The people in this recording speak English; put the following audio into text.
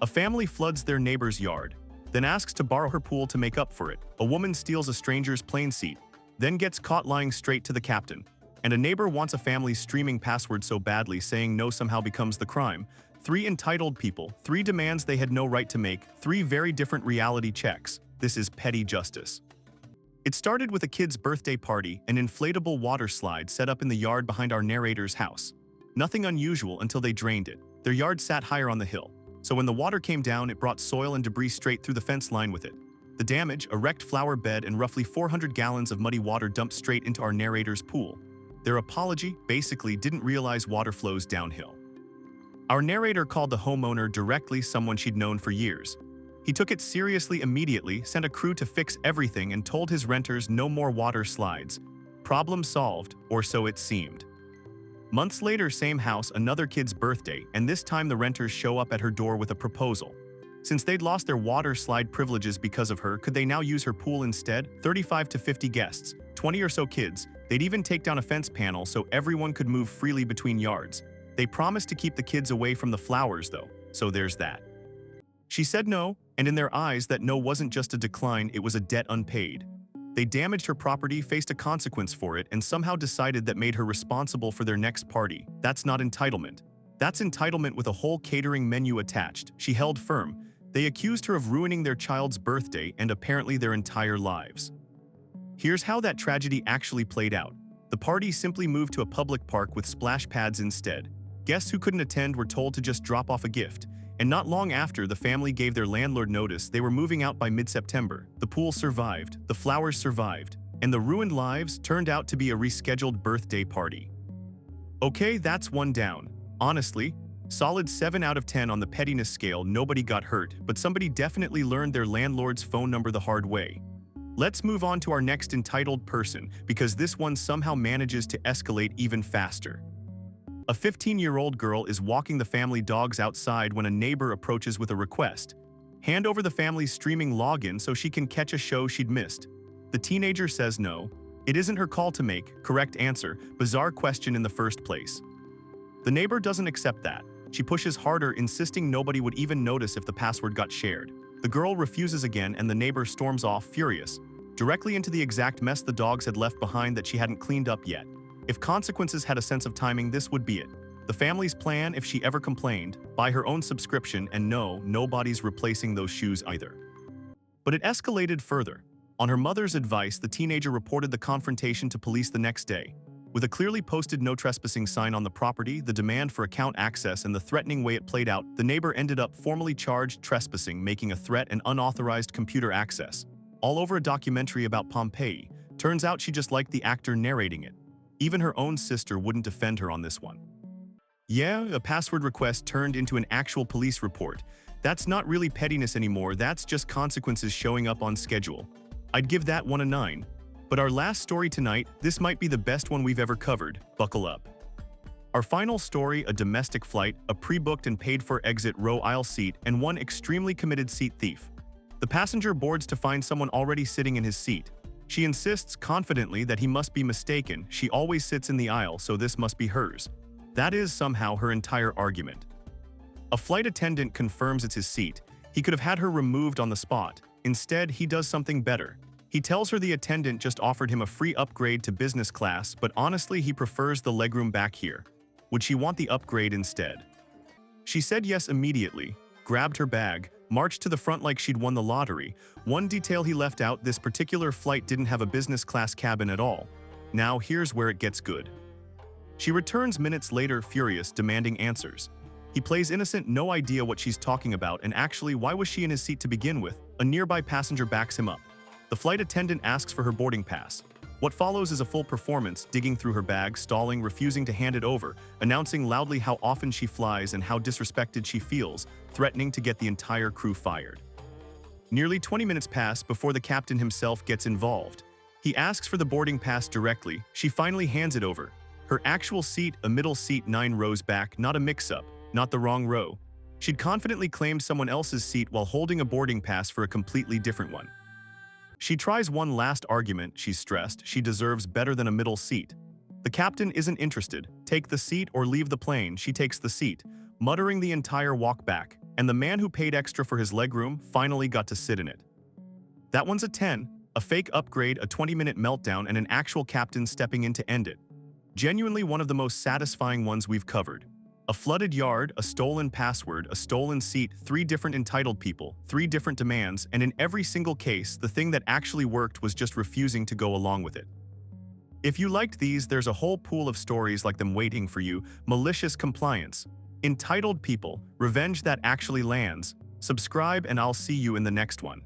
A family floods their neighbor's yard, then asks to borrow her pool to make up for it. A woman steals a stranger's plane seat, then gets caught lying straight to the captain. And a neighbor wants a family's streaming password so badly saying no somehow becomes the crime. 3 entitled people, 3 demands they had no right to make, 3 very different reality checks. This is petty justice. It started with a kid's birthday party, an inflatable water slide set up in the yard behind our narrator's house. Nothing unusual until they drained it. Their yard sat higher on the hill, so when the water came down, it brought soil and debris straight through the fence line with it. The damage, a wrecked flower bed and roughly 400 gallons of muddy water dumped straight into our narrator's pool. Their apology, basically, didn't realize water flows downhill. Our narrator called the homeowner directly, someone she'd known for years. He took it seriously immediately, sent a crew to fix everything and told his renters no more water slides. Problem solved, or so it seemed. Months later, same house, another kid's birthday, and this time the renters show up at her door with a proposal. Since they'd lost their water slide privileges because of her, could they now use her pool instead? 35 to 50 guests, 20 or so kids. They'd even take down a fence panel so everyone could move freely between yards. They promised to keep the kids away from the flowers though, so there's that. She said no, and in their eyes that no wasn't just a decline, it was a debt unpaid. They damaged her property, faced a consequence for it, and somehow decided that made her responsible for their next party. That's not entitlement. That's entitlement with a whole catering menu attached. She held firm. They accused her of ruining their child's birthday and apparently their entire lives. Here's how that tragedy actually played out. The party simply moved to a public park with splash pads instead. Guests who couldn't attend were told to just drop off a gift. And not long after, the family gave their landlord notice they were moving out by mid-September. The pool survived, the flowers survived, and the ruined lives turned out to be a rescheduled birthday party. Okay, that's one down. Honestly, solid 7 out of 10 on the pettiness scale. Nobody got hurt, but somebody definitely learned their landlord's phone number the hard way. Let's move on to our next entitled person, because this one somehow manages to escalate even faster. A 15-year-old girl is walking the family dogs outside when a neighbor approaches with a request. Hand over the family's streaming login so she can catch a show she'd missed. The teenager says no. It isn't her call to make. Correct answer. Bizarre question in the first place. The neighbor doesn't accept that. She pushes harder, insisting nobody would even notice if the password got shared. The girl refuses again and the neighbor storms off, furious, directly into the exact mess the dogs had left behind that she hadn't cleaned up yet. If consequences had a sense of timing, this would be it. The family's plan, if she ever complained, buy her own subscription, and no, nobody's replacing those shoes either. But it escalated further. On her mother's advice, the teenager reported the confrontation to police the next day. With a clearly posted no trespassing sign on the property, the demand for account access, and the threatening way it played out, the neighbor ended up formally charged trespassing, making a threat, and unauthorized computer access. All over a documentary about Pompeii. Turns out she just liked the actor narrating it. Even her own sister wouldn't defend her on this one. Yeah, a password request turned into an actual police report. That's not really pettiness anymore, that's just consequences showing up on schedule. I'd give that one a 9. But our last story tonight, this might be the best one we've ever covered. Buckle up. Our final story, a domestic flight, a pre-booked and paid-for exit row aisle seat, and one extremely committed seat thief. The passenger boards to find someone already sitting in his seat. She insists confidently that he must be mistaken. She always sits in the aisle, so this must be hers. That is somehow her entire argument. A flight attendant confirms it's his seat. He could have had her removed on the spot. Instead, he does something better. He tells her the attendant just offered him a free upgrade to business class, but honestly he prefers the legroom back here. Would she want the upgrade instead? She said yes immediately, grabbed her bag, marched to the front like she'd won the lottery. One detail he left out, this particular flight didn't have a business class cabin at all. Now here's where it gets good. She returns minutes later, furious, demanding answers. He plays innocent, no idea what she's talking about, and actually, why was she in his seat to begin with? A nearby passenger backs him up. The flight attendant asks for her boarding pass. What follows is a full performance, digging through her bag, stalling, refusing to hand it over, announcing loudly how often she flies and how disrespected she feels, threatening to get the entire crew fired. Nearly 20 minutes pass before the captain himself gets involved. He asks for the boarding pass directly. She finally hands it over. Her actual seat, a middle seat 9 rows back, not a mix-up, not the wrong row. She'd confidently claimed someone else's seat while holding a boarding pass for a completely different one. She tries one last argument, she's stressed, she deserves better than a middle seat. The captain isn't interested. Take the seat or leave the plane. She takes the seat, muttering the entire walk back. and the man who paid extra for his legroom finally got to sit in it. That one's a 10, a fake upgrade, a 20-minute meltdown, and an actual captain stepping in to end it. Genuinely one of the most satisfying ones we've covered. A flooded yard, a stolen password, a stolen seat, 3 different entitled people, 3 different demands, and in every single case, the thing that actually worked was just refusing to go along with it. If you liked these, there's a whole pool of stories like them waiting for you. Malicious compliance, entitled people, revenge that actually lands. Subscribe and I'll see you in the next one.